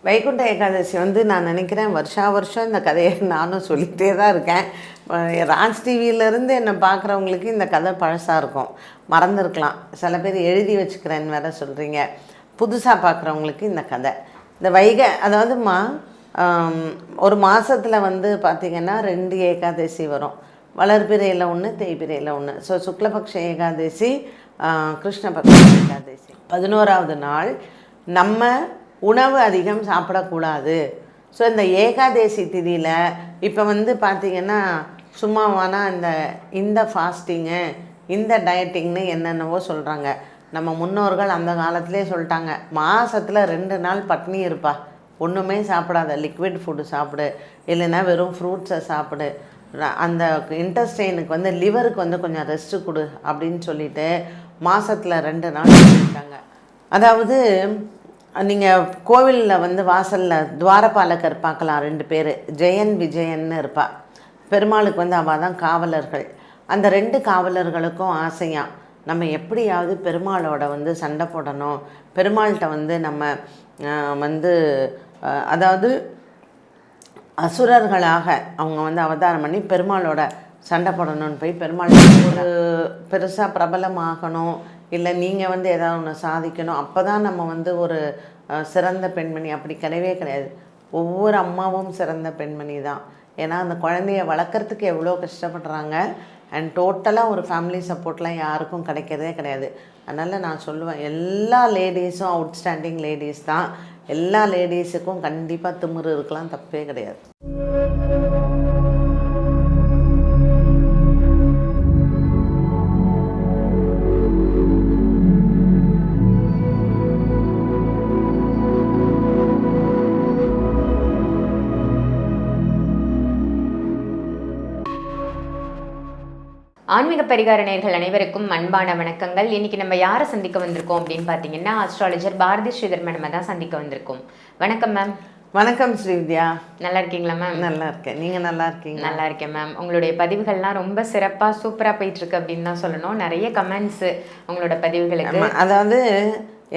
வைகுண்ட ஏகாதசி வந்து நான் நினைக்கிறேன் வருஷா வருஷம் இந்த கதையை நானும் சொல்லிகிட்டே தான் இருக்கேன். ராஜ் டிவியிலேருந்து என்னை பார்க்குறவங்களுக்கு இந்த கதை பழசாக இருக்கும், மறந்துருக்கலாம். சில பேர் எழுதி வச்சுக்கிறேன்னு வேறு சொல்கிறீங்க. புதுசாக பார்க்குறவங்களுக்கு இந்த கதை இந்த அதாவதுமா ஒரு மாதத்தில் வந்து பார்த்திங்கன்னா 2 ஏகாதசி வரும். வளர்பிறையில் ஒன்று, தேய்பிறையில் ஒன்று. ஸோ சுக்லபக்ஷ ஏகாதசி, கிருஷ்ணபக்ஷ ஏகாதசி. 11ஆவது நாள் நம்ம உணவு அதிகம் சாப்பிடக்கூடாது. ஸோ இந்த ஏகாதசி திதியில் இப்போ வந்து பார்த்திங்கன்னா சும்மாவானா இந்த ஃபாஸ்டிங்கு, இந்த டயட்டிங்னு என்னென்னவோ சொல்கிறாங்க. நம்ம முன்னோர்கள் அந்த காலத்திலே சொல்லிட்டாங்க, மாதத்தில் 2 நாள் பட்னி இருப்பா, ஒன்றுமே சாப்பிடாத, லிக்விட் ஃபுட்டு சாப்பிடு, இல்லைன்னா வெறும் ஃப்ரூட்ஸை சாப்பிடு, அந்த இன்டெஸ்டைனுக்கு வந்து லிவருக்கு வந்து கொஞ்சம் ரெஸ்ட்டு கொடு அப்படின்னு சொல்லிட்டு மாதத்தில் 2 நாள் சொல்லியிருக்காங்க. அதாவது நீங்கள் கோவிலில் வந்து வாசலில் துவாரபாலகர் பார்க்கலாம், 2 பேர், ஜெயன் விஜயன்னு இருப்பாள். பெருமாளுக்கு வந்து அவள் தான் காவலர்கள். அந்த 2 காவலர்களுக்கும் ஆசையாக நம்ம எப்படியாவது பெருமாளோட வந்து சண்டை போடணும், பெருமாள்கிட்ட வந்து நம்ம வந்து அதாவது அசுரர்களாக அவங்க வந்து அவதாரம் பண்ணி பெருமாளோட சண்டை போடணும்னு போய் பெருமாள் ஒரு பெருசாக பிரபலமாகணும், இல்லை நீங்கள் வந்து ஏதாவது ஒன்று சாதிக்கணும், அப்போ தான் நம்ம வந்து ஒரு சிறந்த பெண்மணி. அப்படி கிடையவே கிடையாது. ஒவ்வொரு அம்மாவும் சிறந்த பெண்மணி தான். ஏன்னா அந்த குழந்தைய வளர்க்குறதுக்கு எவ்வளோ கஷ்டப்படுறாங்க. அண்ட் டோட்டலாக ஒரு ஃபேமிலி சப்போர்ட்லாம் யாருக்கும் கிடைக்கிறதே கிடையாது. அதனால் நான் சொல்லுவேன், எல்லா லேடிஸும் அவுட்ஸ்டாண்டிங் லேடிஸ் தான். எல்லா லேடிஸுக்கும் கண்டிப்பாக திமிரு இருக்கலாம், தப்பே கிடையாது. ஆன்மீக பரிகார நேயர்கள் அனைவருக்கும் அன்பான வணக்கங்கள். இன்னைக்கு நம்ம யாரை சந்திக்க வந்திருக்கோம் அப்படின்னு பார்த்தீங்கன்னா, அஸ்ட்ராலஜர் பாரதி ஸ்ரீதர் மேடம் தான் சந்திக்க வந்திருக்கோம். வணக்கம் மேம். வணக்கம் ஸ்ரீவித்யா. நல்லா இருக்கீங்களா மேம்? நல்லா இருக்கேன், நீங்கள் நல்லா இருக்கீங்க? நல்லா இருக்கேன் மேம். உங்களுடைய பதிவுகள்லாம் ரொம்ப சிறப்பாக சூப்பராக போயிட்டு இருக்கு அப்படின்னு தான் சொல்லணும். நிறைய கமெண்ட்ஸு உங்களோட பதிவுகளுக்கு. அதாவது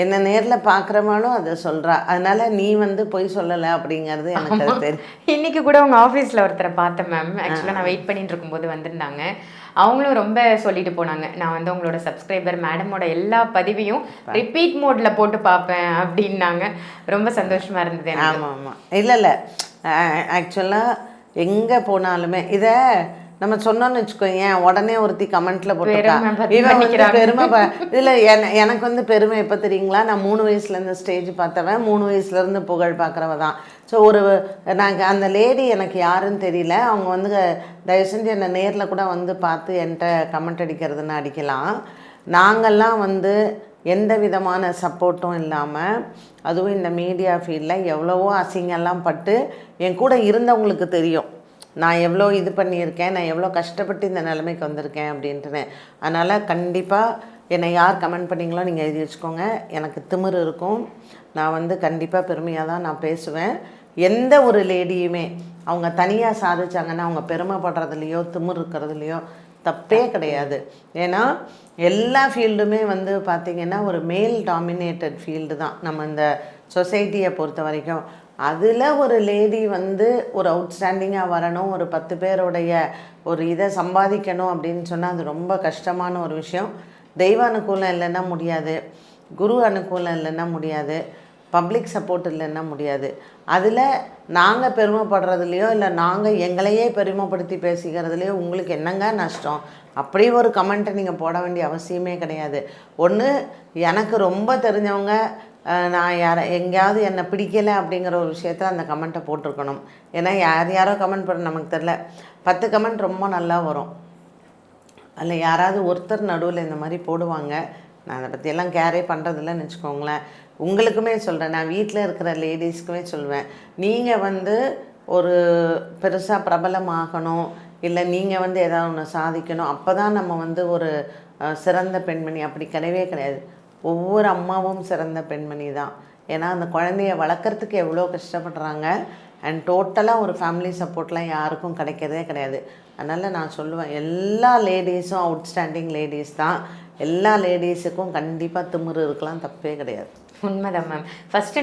என்ன நேரில் பார்க்குறவங்களும் அதை சொல்கிறா, அதனால நீ வந்து போய் சொல்லலை அப்படிங்கிறது எனக்கு தெரியும். இன்னைக்கு கூட உங்கள் ஆஃபீஸில் ஒருத்தரை பார்த்தேன் மேம். ஆக்சுவலாக நான் வெயிட் பண்ணிட்டு இருக்கும்போது வந்திருந்தாங்க. அவங்களும் ரொம்ப சொல்லிட்டு போனாங்க, நான் வந்து உங்களோட சப்ஸ்கிரைபர், மேடமோட எல்லா பதிவையும் ரிப்பீட் மோடில் போட்டு பார்ப்பேன் அப்படின்னாங்க. ரொம்ப சந்தோஷமாக இருந்தது. ஆமாம் ஆமாம், இல்லை ஆக்சுவலாக எங்கே போனாலுமே இதை நம்ம சொன்னோன்னு வச்சுக்கோங்க, உடனே ஒருத்தி கமெண்ட்டில் போட்டுருக்கா, இவன் வந்து பெருமை. இதில் எனக்கு வந்து பெருமை எப்போ தெரியுங்களா, நான் 3 வயசுலேருந்து ஸ்டேஜ் பார்த்தவன், 3 வயசுலேருந்து புகழ் பார்க்குறவ தான். ஸோ நாங்கள் அந்த லேடி எனக்கு யாருன்னு தெரியல, அவங்க வந்து தயவு செஞ்சு என்னை நேரில் கூட வந்து பார்த்து என்கிட்ட கமெண்ட் அடிக்கிறதுன்னு அடிக்கலாம். நாங்கள்லாம் வந்து எந்த விதமான சப்போர்ட்டும் இல்லாமல், அதுவும் இந்த மீடியா ஃபீல்டில் எவ்வளவோ அசிங்கெல்லாம் பட்டு என் கூட இருந்தவங்களுக்கு தெரியும் நான் எவ்வளோ இது பண்ணியிருக்கேன், நான் எவ்வளோ கஷ்டப்பட்டு இந்த நிலைமைக்கு வந்திருக்கேன் அப்படின்ட்டுன்னு. அதனால் கண்டிப்பாக என்னை யார் கமெண்ட் பண்ணிங்களோ நீங்கள் எழுதி வச்சுக்கோங்க. எனக்கு திமிரு இருக்கும், நான் வந்து கண்டிப்பாக பெருமையாக தான் நான் பேசுவேன். எந்த ஒரு லேடியுமே அவங்க தனியாக சாதிச்சாங்கன்னா அவங்க பெருமைப்படுறதுலையோ திமிரு இருக்கிறதுலையோ தப்பே கிடையாது. ஏன்னா எல்லா ஃபீல்டுமே வந்து பார்த்திங்கன்னா ஒரு மேல் டாமினேட்டட் ஃபீல்டு தான் நம்ம இந்த சொசைட்டியை பொறுத்த வரைக்கும். அதில் ஒரு லேடி வந்து ஒரு அவுட்ஸ்டாண்டிங்காக வரணும், ஒரு 10 பேருடைய ஒரு இதை சம்பாதிக்கணும் அப்படின்னு சொன்னால் அது ரொம்ப கஷ்டமான ஒரு விஷயம். தெய்வ அனுகூலம் இல்லைன்னா முடியாது, குரு அனுகூலம் இல்லைன்னா முடியாது, பப்ளிக் சப்போர்ட் இல்லைன்னா முடியாது. அதில் நாங்கள் பெருமைப்படுறதுலையோ இல்லை நாங்கள் எங்களையே பெருமைப்படுத்தி பேசிக்கிறதுலையோ உங்களுக்கு என்னங்க நஷ்டம்? அப்படி ஒரு கமெண்ட்டை நீங்கள் போட வேண்டிய அவசியமே கிடையாது. ஒன்று எனக்கு ரொம்ப தெரிஞ்சவங்க நான் எங்கேயாவது என்னை பிடிக்கலை அப்படிங்கிற ஒரு விஷயத்தில் அந்த கமெண்ட்டை போட்டிருக்கணும். ஏன்னா யாரோ கமெண்ட் பண்ண நமக்கு தெரில, 10 கமெண்ட் ரொம்ப நல்லா வரும், அதில் யாராவது ஒருத்தர் நடுவில் இந்த மாதிரி போடுவாங்க. நான் அதை பற்றியெல்லாம் கேரே பண்ணுறதில்லன்னு வச்சுக்கோங்களேன். உங்களுக்குமே சொல்கிறேன், நான் வீட்டில் இருக்கிற லேடிஸ்க்குமே சொல்வேன், நீங்கள் வந்து ஒரு பெருசாக பிரபலமாகணும், இல்லை நீங்கள் வந்து ஏதாவது ஒன்று சாதிக்கணும், அப்போ தான் நம்ம வந்து ஒரு சிறந்த பெண்மணி. அப்படி கிடையவே கிடையாது. ஒவ்வொரு அம்மாவும் சிறந்த பெண்மணி தான். ஏன்னா அந்த குழந்தைய வளர்க்குறதுக்கு எவ்வளோ கஷ்டப்படுறாங்க. அண்ட் டோட்டலாக ஒரு ஃபேமிலி சப்போர்ட்லாம் யாருக்கும் கிடைக்கிறதே கிடையாது. அதனால் நான் சொல்லுவேன், எல்லா லேடிஸும் அவுட்ஸ்டாண்டிங் லேடிஸ் தான். எல்லா லேடிஸுக்கும் கண்டிப்பாக திமிரு இருக்கலாம், தப்பே கிடையாது. உண்மைதான் மேம். ஃபர்ஸ்ட்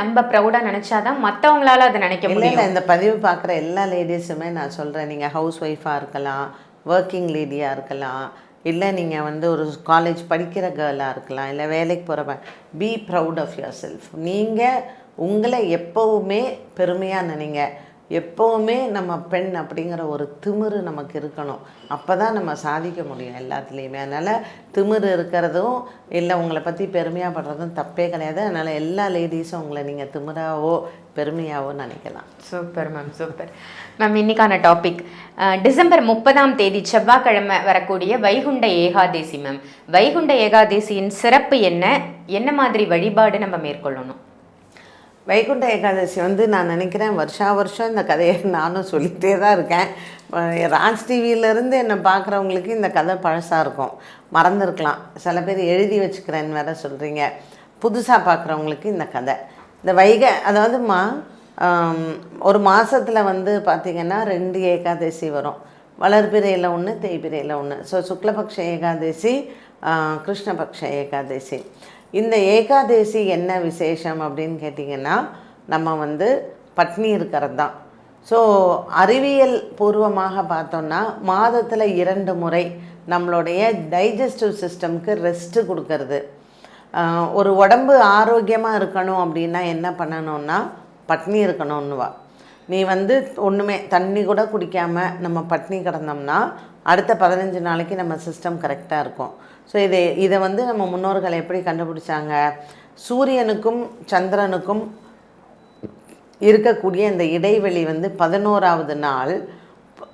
நம்ம ப்ரௌடா நினைச்சாதான் மற்றவங்களால அதை நினைக்க முடியும். இல்லை, இந்த பதிவு பார்க்குற எல்லா லேடிஸுமே நான் சொல்கிறேன், நீங்கள் ஹவுஸ் ஒய்ஃபாக இருக்கலாம், ஒர்க்கிங் லேடியாக இருக்கலாம், இல்லை நீங்கள் வந்து ஒரு காலேஜ் படிக்கிற கேர்ளாக இருக்கலாம், இல்லை வேலைக்கு போகிறவன், be proud of yourself. நீங்கள் உங்களை எப்போவுமே பெருமையாக நினைங்க. எப்போவுமே நம்ம பெண் அப்படிங்கிற ஒரு திமிரு நமக்கு இருக்கணும். அப்போ தான் நம்ம சாதிக்க முடியும் எல்லாத்துலேயுமே. அதனால் திமிரு இருக்கிறதும் இல்லை உங்களை பற்றி பெருமையாக படுறதும் தப்பே கிடையாது. அதனால் எல்லா லேடிஸும் உங்களை நீங்கள் திமிராவோ பெருமையாவோ நினைக்கலாம். Super ma'am, super ma'am. இன்னைக்கான டாபிக் டிசம்பர் 30 செவ்வாய்க்கிழமை வரக்கூடிய வைகுண்ட ஏகாதேசி மேம். வைகுண்ட ஏகாதேசியின் சிறப்பு என்ன மாதிரி வழிபாடு நம்ம மேற்கொள்ளணும்? வைகுண்ட ஏகாதசி வந்து நான் நினைக்கிறேன் வருஷம் இந்த கதையை நானும் சொல்லிகிட்டே தான் இருக்கேன். ராஜ் டிவியிலேருந்து என்னை பார்க்குறவங்களுக்கு இந்த கதை பழசாக இருக்கும், மறந்துருக்கலாம். சில பேர் எழுதி வச்சுக்கிறேன்னு வேறு சொல்கிறீங்க. புதுசாக பார்க்குறவங்களுக்கு இந்த கதை, இந்த அதாவதுமா ஒரு மாதத்தில் வந்து பார்த்திங்கன்னா 2 ஏகாதசி வரும். வளர்பிறையில் ஒன்று, தேய்பிறையில் ஒன்று. ஸோ சுக்லபக்ஷ ஏகாதசி, கிருஷ்ணபக்ஷ ஏகாதசி. இந்த ஏகாதசி என்ன விசேஷம் அப்படின்னு கேட்டிங்கன்னா, நம்ம வந்து பட்னி இருக்கிறது தான். ஸோ அறிவியல் பூர்வமாக பார்த்தோன்னா மாதத்தில் 2 முறை நம்மளுடைய டைஜஸ்டிவ் சிஸ்டம்க்கு ரெஸ்ட்டு கொடுக்கறது. ஒரு உடம்பு ஆரோக்கியமாக இருக்கணும் அப்படின்னா என்ன பண்ணணும்னா பட்னி இருக்கணும்னுவா. நீ வந்து ஒன்றுமே தண்ணி கூட குடிக்காமல் நம்ம பட்னி கிடந்தோம்னா அடுத்த 15 நாளைக்கு நம்ம சிஸ்டம் கரெக்டாக இருக்கும். ஸோ இதை வந்து நம்ம முன்னோர்கள் எப்படி கண்டுபிடிச்சாங்க? சூரியனுக்கும் சந்திரனுக்கும் இருக்கக்கூடிய இந்த இடைவெளி வந்து 11வது நாள்.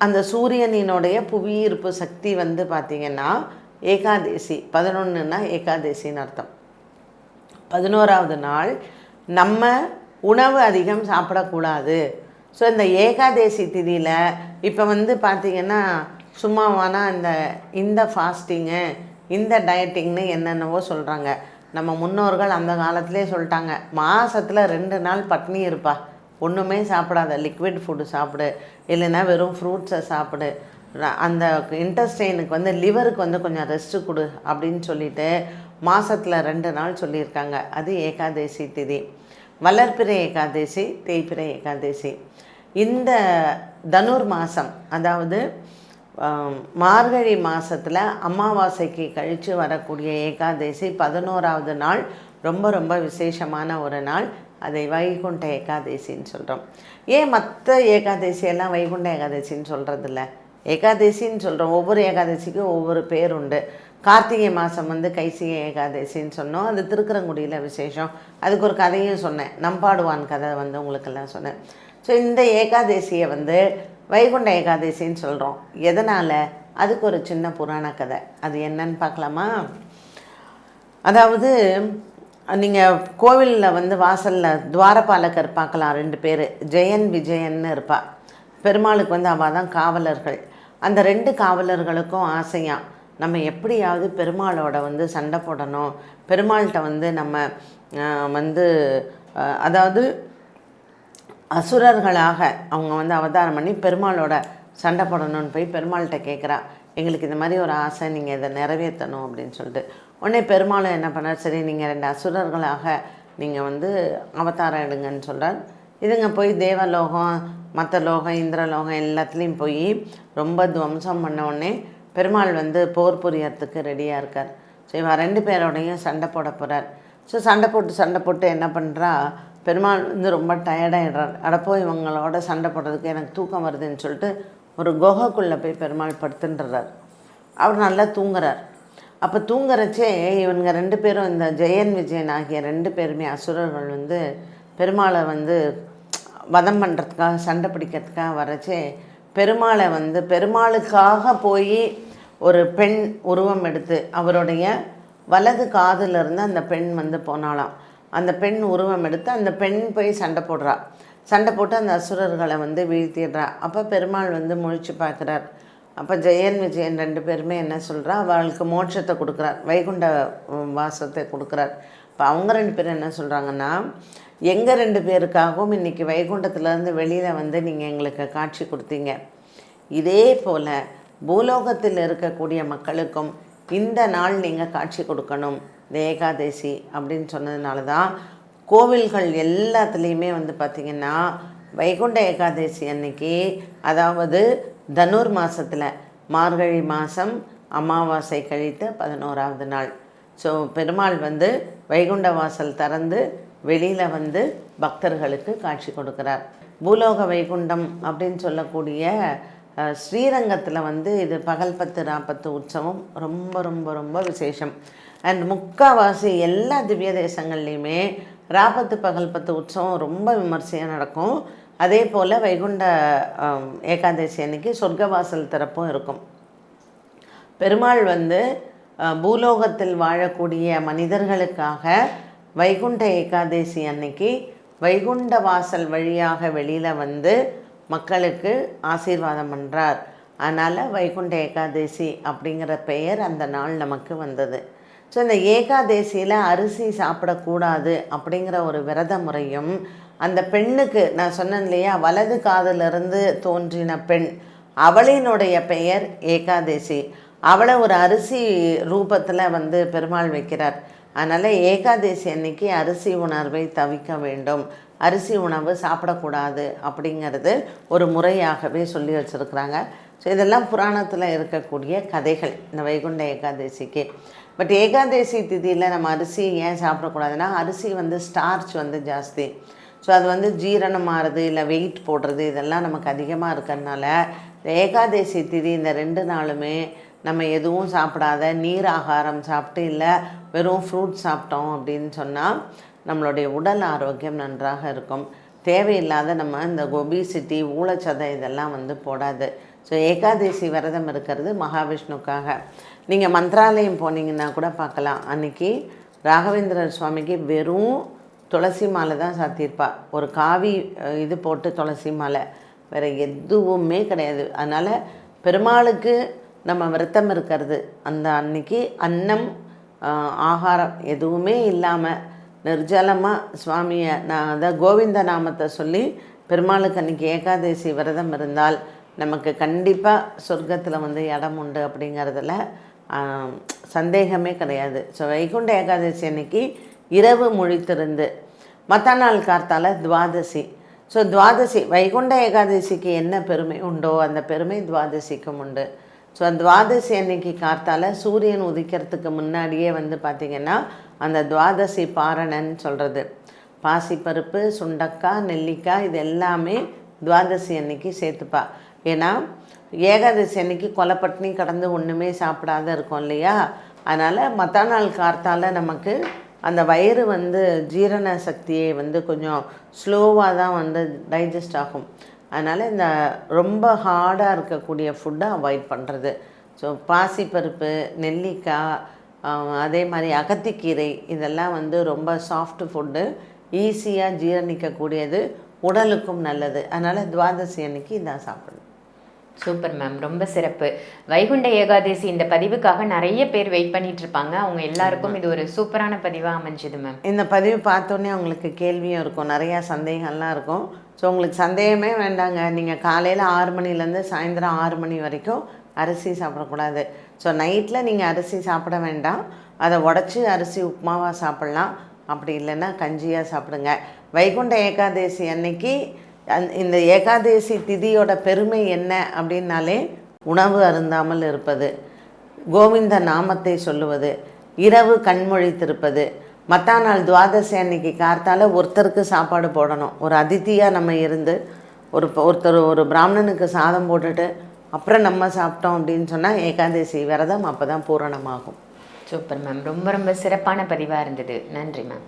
அந்த சூரியனினுடைய புவியீர்ப்பு சக்தி வந்து பார்த்திங்கன்னா ஏகாதசி, 11ன்னா ஏகாதசின்னு அர்த்தம். 11வது நாள் நம்ம உணவு அதிகம் சாப்பிடக்கூடாது. ஸோ இந்த ஏகாதசி திதியில் இப்போ வந்து பார்த்திங்கன்னா சும்மாவானா இந்த ஃபாஸ்டிங்கு, இந்த டயட்டிங்னு என்னென்னவோ சொல்கிறாங்க. நம்ம முன்னோர்கள் அந்த காலத்திலே சொல்லிட்டாங்க, மாதத்தில் 2 நாள் பட்னி இருப்பா, ஒன்றுமே சாப்பிடாத, லிக்விட் ஃபுட்டு சாப்பிடு, இல்லைன்னா வெறும் ஃப்ரூட்ஸை சாப்பிடு, அந்த இன்டெஸ்டைனுக்கு வந்து லிவருக்கு வந்து கொஞ்சம் ரெஸ்ட்டு கொடு அப்படின்னு சொல்லிட்டு மாதத்தில் 2 நாள் சொல்லியிருக்காங்க. அது ஏகாதசி திதி. வளர்பிறை ஏகாதசி, தேய்பிறை ஏகாதசி. இந்த தனுர் மாதம், அதாவது மார்கழி மாதத்தில் அமாவாசைக்கு கழித்து வரக்கூடிய ஏகாதசி 11வது நாள் ரொம்ப ரொம்ப விசேஷமான ஒரு நாள். அதை வைகுண்ட ஏகாதசின்னு சொல்கிறோம். ஏன் மற்ற ஏகாதசியெல்லாம் வைகுண்ட ஏகாதசின்னு சொல்கிறதில்ல? ஏகாதசின்னு சொல்கிறோம். ஒவ்வொரு ஏகாதசிக்கும் ஒவ்வொரு பேர் உண்டு. கார்த்திகை மாதம் வந்து கைசிகை ஏகாதசின்னு சொன்னோம், அது திருக்குறங்குடியில் விசேஷம். அதுக்கு ஒரு கதையும் சொன்னேன், நம்பாடுவான் கதை வந்து உங்களுக்கெல்லாம் சொன்னேன். ஸோ இந்த ஏகாதசியை வந்து வைகுண்ட ஏகாதசின்னு சொல்கிறோம். எதனால்? அதுக்கு ஒரு சின்ன புராண கதை. அது என்னன்னு பார்க்கலாமா? அதாவது நீங்கள் கோவிலில் வந்து வாசலில் துவாரபாலகர் பார்க்கலாம், 2 பேர், ஜெயன் விஜயன்னு இருப்பா. பெருமாளுக்கு வந்து அவள் தான் காவலர்கள். அந்த 2 காவலர்களுக்கும் ஆசையாக நம்ம எப்படியாவது பெருமாளோட வந்து சண்டை போடணும், பெருமாள்கிட்ட வந்து நம்ம வந்து அதாவது அசுரர்களாக அவங்க வந்து அவதாரம் பண்ணி பெருமாளோட சண்டை போடணும்னு போய் பெருமாள்கிட்ட கேட்குறா, எங்களுக்கு இந்த மாதிரி ஒரு ஆசை, நீங்கள் இதை நிறைவேற்றணும் அப்படின்னு சொல்லிட்டு. உடனே பெருமாளும் என்ன பண்ணார், சரி நீங்கள் 2 அசுரர்களாக நீங்கள் வந்து அவதாரம் எடுங்கன்னு சொல்கிறார். இதுங்க போய் தேவலோகம், மற்ற லோகம், இந்திரலோகம் எல்லாத்துலேயும் போய் ரொம்ப துவம்சம் பண்ண உடனே பெருமாள் வந்து போர் புரியறதுக்கு ரெடியாக இருக்கார். ஸோ இவன் 2 பேரோடையும் சண்டை போட போகிறார். ஸோ சண்டை போட்டு என்ன பண்ணுறா, பெருமாள் வந்து ரொம்ப டயர்டாகிடுறார். அடப்போ இவங்களோட சண்டை போடுறதுக்கு எனக்கு தூக்கம் வருதுன்னு சொல்லிட்டு ஒரு குகைக்குள்ளே போய் பெருமாள் படுத்துன்றார். அவர் நல்லா தூங்குறார். அப்போ தூங்குறச்சே இவங்க 2 பேரும், இந்த ஜெயன் விஜயன் ஆகிய 2 பேருமே அசுரர்கள் வந்து பெருமாளை வந்து வதம் பண்ணுறதுக்காக சண்டை பிடிக்கிறதுக்காக வரச்சே பெருமாளை வந்து பெருமாளுக்காக போய் ஒரு பெண் உருவம் எடுத்து அவருடைய வலது காதில் இருந்து அந்த பெண் வந்து போனாலாம். அந்த பெண் உருவம் எடுத்து அந்த பெண் போய் சண்டை போட்டு அந்த அசுரர்களை வந்து வீழ்த்திடுறா. அப்போ பெருமாள் வந்து முழிச்சு பார்க்குறார். அப்போ ஜெயன் விஜயன் 2 பேருமே என்ன சொல்கிறா, அவளுக்கு மோட்சத்தை கொடுக்குறார், வைகுண்ட வாசத்தை கொடுக்குறார். இப்போ அவங்க 2 பேரும் என்ன சொல்கிறாங்கன்னா, எங்கள் 2 பேருக்காகவும் இன்றைக்கி வைகுண்டத்துலேருந்து வெளியில் வந்து நீங்கள் எங்களுக்கு காட்சி கொடுத்தீங்க, இதே போல் பூலோகத்தில் இருக்கக்கூடிய மக்களுக்கும் இந்த நாள் நீங்கள் காட்சி கொடுக்கணும் இந்த ஏகாதசி அப்படின்னு சொன்னதுனால தான் கோவில்கள் எல்லாத்துலேயுமே வந்து பார்த்திங்கன்னா வைகுண்ட ஏகாதசி அன்னைக்கு, அதாவது தனுர் மாதத்தில் மார்கழி மாதம் அமாவாசை கழித்த 11ஆவது நாள். ஸோ பெருமாள் வந்து வைகுண்ட வாசல் திறந்து வெளியில் வந்து பக்தர்களுக்கு காட்சி கொடுக்குறார். பூலோக வைகுண்டம் அப்படின்னு சொல்லக்கூடிய ஸ்ரீரங்கத்தில் வந்து இது பகல் 10 ராப்பத்து உற்சவம் ரொம்ப ரொம்ப ரொம்ப விசேஷம். அண்ட் முக்கால்வாசி எல்லா திவ்ய தேசங்கள்லேயுமே ராப்பத்து பகல் 10 உற்சவம் ரொம்ப விமர்சையாக நடக்கும். அதே போல் வைகுண்ட ஏகாதசி அன்னைக்கு சொர்க்கவாசல் திறப்பும் இருக்கும். பெருமாள் வந்து பூலோகத்தில் வாழக்கூடிய மனிதர்களுக்காக வைகுண்ட ஏகாதசி அன்னைக்கு வைகுண்ட வாசல் வழியாக வெளியில் வந்து மக்களுக்கு ஆசீர்வாதம் பண்ணுறார். அதனால் வைகுண்ட ஏகாதசி அப்படிங்கிற பெயர் அந்த நாள் நமக்கு வந்தது. ஸோ இந்த ஏகாதசியில் அரிசி சாப்பிடக்கூடாது அப்படிங்கிற ஒரு விரத முறையும், அந்த பெண்ணுக்கு நான் சொன்னேன் இல்லையா, வலது காதிலிருந்து தோன்றின பெண், அவளினுடைய பெயர் ஏகாதசி. அவளை ஒரு அரிசி ரூபத்தில் வந்து பெருமாள் வைக்கிறார். அதனால் ஏகாதசி அன்னைக்கு அரிசி உணர்வை தவிக்க வேண்டும், அரிசி உணவு சாப்பிடக்கூடாது அப்படிங்கிறது ஒரு முறையாகவே சொல்லி வச்சுருக்குறாங்க. ஸோ இதெல்லாம் புராணத்தில் இருக்கக்கூடிய கதைகள் இந்த வைகுண்ட ஏகாதசிக்கு. பட் ஏகாதசி திதியில் நம்ம அரிசி ஏன் சாப்பிடக்கூடாதுன்னா, அரிசி வந்து ஸ்டார்ச் வந்து ஜாஸ்தி. ஸோ அது வந்து ஜீரணம் ஆறுது, இல்லை வெயிட் போடுறது, இதெல்லாம் நமக்கு அதிகமாக இருக்கிறதுனால இந்த ஏகாதசி திதி இந்த 2 நாளுமே நம்ம எதுவும் சாப்பிடாத நீர் ஆகாரம் சாப்பிட்டு, இல்லை வெறும் ஃப்ரூட் சாப்பிட்டோம் அப்படின்னு சொன்னால் நம்மளுடைய உடல் ஆரோக்கியம் நன்றாக இருக்கும். தேவையில்லாத நம்ம இந்த ஒபிசிட்டி, ஊழச்சதை இதெல்லாம் வந்து போடாது. ஸோ ஏகாதசி விரதம் இருக்கிறது மகாவிஷ்ணுக்காக. நீங்கள் மந்த்ராலயம் போனீங்கன்னா கூட பார்க்கலாம், அன்றைக்கி ராகவேந்திரர் சுவாமிக்கு வெறும் துளசி மாலை தான் சாத்தியிருப்பா. ஒரு காவி இது போட்டு துளசி மாலை, வேறு எதுவுமே கிடையாது. அதனால் பெருமாளுக்கு நம்ம விரதம் இருக்கிறது அந்த அன்னைக்கு அன்னம் ஆகாரம் எதுவுமே இல்லாமல் நிர்ஜலமாக சுவாமியை அதான் கோவிந்த நாமத்தை சொல்லி பெருமாளுக்கு அன்றைக்கி ஏகாதசி விரதம் இருந்தால் நமக்கு கண்டிப்பாக சொர்க்கத்தில் வந்து இடம் உண்டு அப்படிங்கிறதுல சந்தேகமே கிடையாது. ஸோ வைகுண்ட ஏகாதசி அன்னைக்கு இரவு முழித்திருந்து மற்ற நாள் கார்த்தால துவாதசி. ஸோ துவாதசி வைகுண்ட ஏகாதசிக்கு என்ன பெருமை உண்டோ அந்த பெருமை துவாதசிக்கும் உண்டு. ஸோ துவாதசி அன்னைக்கு கார்த்தால சூரியன் உதிக்கிறதுக்கு முன்னாடியே வந்து பார்த்திங்கன்னா அந்த துவாதசி பாரணன்னு சொல்கிறது, பாசிப்பருப்பு, சுண்டக்காய், நெல்லிக்காய் இது எல்லாமே துவாதசி அன்னைக்கு சேர்த்துப்பா. ஏன்னா ஏகாதசி அன்னைக்கு கொலைப்பட்டினி கடந்து ஒன்றுமே சாப்பிடாத இருக்கும் இல்லையா. அதனால் மற்ற நாள் கார்த்தால நமக்கு அந்த வயிறு வந்து ஜீரண சக்தியை வந்து கொஞ்சம் ஸ்லோவாக தான் வந்து டைஜஸ்ட் ஆகும். அதனால் இந்த ரொம்ப ஹார்டாக இருக்கக்கூடிய ஃபுட்டை அவாய்ட் பண்ணுறது. ஸோ பாசிப்பருப்பு, நெல்லிக்காய், அதே மாதிரி அகத்திக்கீரை இதெல்லாம் வந்து ரொம்ப சாஃப்ட் ஃபுட்டு, ஈஸியாக ஜீரணிக்கக்கூடியது, உடலுக்கும் நல்லது. அதனால் துவாதசி அன்னைக்கு இதான் சாப்பிடணும். சூப்பர் மேம், ரொம்ப சிறப்பு. வைகுண்ட ஏகாதசி இந்த பதிவுக்காக நிறைய பேர் வெயிட் பண்ணிட்டு இருப்பாங்க. அவங்க எல்லாருக்கும் இது ஒரு சூப்பரான பதிவாக அமைஞ்சது மேம். இந்த பதிவு பார்த்தோன்னே அவங்களுக்கு கேள்வியும் இருக்கும், நிறையா சந்தேகம்லாம் இருக்கும். ஸோ உங்களுக்கு சந்தேகமே வேண்டாங்க, நீங்கள் காலையில் 6 மணிலேருந்து சாயந்தரம் 6 மணி வரைக்கும் அரிசி சாப்பிடக்கூடாது. ஸோ நைட்டில் நீங்கள் அரிசி சாப்பிட வேண்டாம், அதை உடச்சி அரிசி உப்புமாவாக சாப்பிட்லாம், அப்படி இல்லைன்னா கஞ்சியாக சாப்பிடுங்க. வைகுண்ட ஏகாதசி அன்னைக்கு இந்த ஏகாதசி திதியோட பெருமை என்ன அப்படின்னாலே உணவு அருந்தாமல் இருப்பது, கோவிந்த நாமத்தை சொல்லுவது, இரவு கண்மொழித்திருப்பது. மற்ற நாள் துவாதசி அன்னைக்கு கார்த்தால ஒருத்தருக்கு சாப்பாடு போடணும். ஒரு அதிதியாக நம்ம இருந்து ஒருத்தர் ஒரு பிராமணனுக்கு சாதம் போட்டுட்டு அப்புறம் நம்ம சாப்பிட்டோம் அப்படின்னு சொன்னால் ஏகாதசி விரதம் அப்போ தான் பூரணமாகும். சூப்பர் மேம், ரொம்ப ரொம்ப சிறப்பான பதிவாக இருந்தது. நன்றி மேம்.